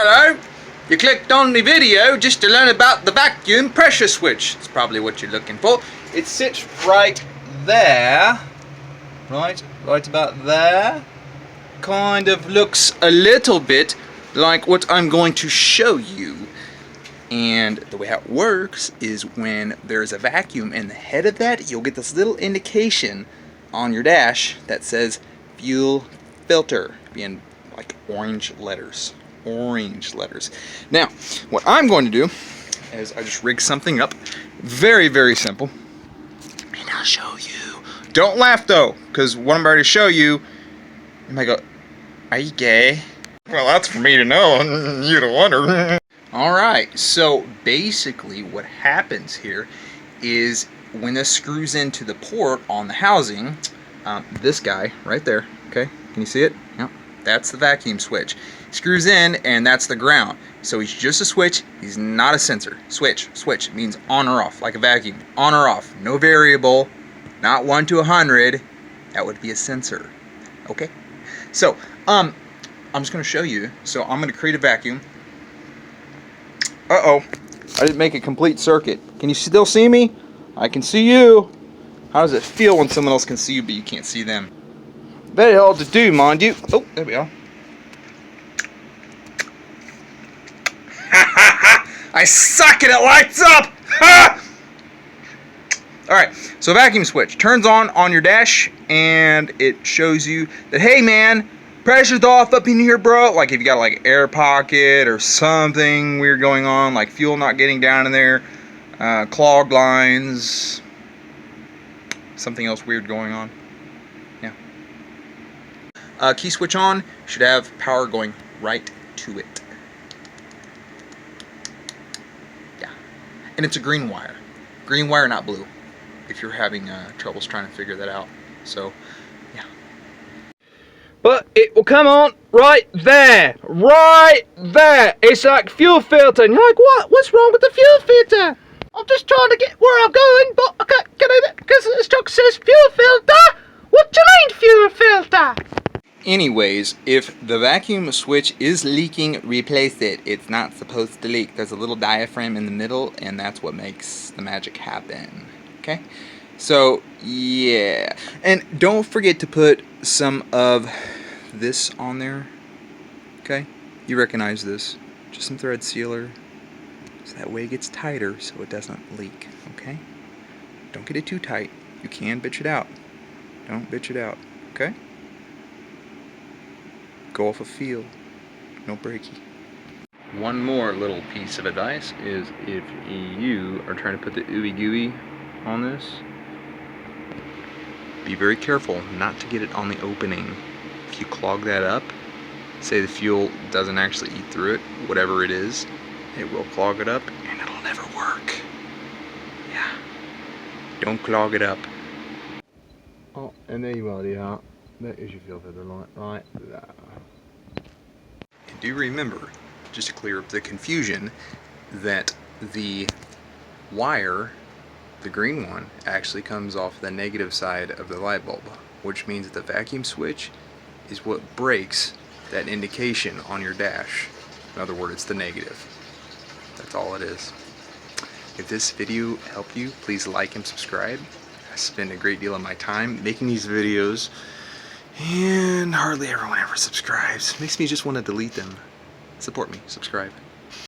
Hello! You clicked on the video just to learn about the vacuum pressure switch. It's probably what you're looking for. It sits right there. Right about there. Kind of looks a little bit like what I'm going to show you. And the way how it works is when there's a vacuum in the head of that, you'll get this little indication on your dash that says fuel filter, being like orange letters. Now, what I'm going to do is I just rig something up. Very, very simple. And I'll show you. Don't laugh though, because what I'm about to show you, you might go, are you gay? Well, that's for me to know, you to wonder. Alright, so basically what happens here is when this screws into the port on the housing, this guy right there, okay, can you see it? Yep, that's the vacuum switch. Screws in and that's the ground. So he's just a switch, he's not a sensor. Switch means on or off, like a vacuum. On or off, no variable, not 1 to 100. That would be a sensor, okay? So, I'm just gonna show you. So I'm gonna create a vacuum. Uh-oh, I didn't make a complete circuit. Can you still see me? I can see you. How does it feel when someone else can see you but you can't see them? Very hard to do, mind you. Oh, there we are. I suck and it lights up! Alright, so vacuum switch turns on your dash and it shows you that, hey man, pressure's off up in here, bro. Like if you got like air pocket or something weird going on, like fuel not getting down in there, clogged lines, something else weird going on. Yeah. Key switch on, should have power going right to it. Yeah. And it's a green wire. Green wire, not blue, if you're having troubles trying to figure that out. So, yeah. But it will come on right there. Right there. It's like fuel filter. And you're like, what? What's wrong with the fuel filter? I'm just trying to get where I'm going, but I can't get in it because the instructor says fuel filter. What do you mean fuel filter? Anyways, if the vacuum switch is leaking, replace it. It's not supposed to leak. There's a little diaphragm in the middle, and that's what makes the magic happen. Okay? So, yeah. And don't forget to put some of this on there. Okay? You recognize this. Just some thread sealer. So that way it gets tighter so it doesn't leak. Okay? Don't get it too tight. You can bitch it out. Don't bitch it out. Okay? Go off a feel. No breaky. One more little piece of advice is if you are trying to put the ooey gooey on this, be very careful not to get it on the opening. If you clog that up, say the fuel doesn't actually eat through it, whatever it is, it will clog it up and it'll never work. Yeah. Don't clog it up. Oh, and there you are, dear. That is your fuel filter light right there. And do remember, just to clear up the confusion, that the wire, the green one, actually comes off the negative side of the light bulb, which means that the vacuum switch is what breaks that indication on your dash. In other words, it's the negative. That's all it is. If this video helped you, please like and subscribe. I spend a great deal of my time making these videos, and hardly everyone ever subscribes. Makes me just want to delete them. Support me, subscribe.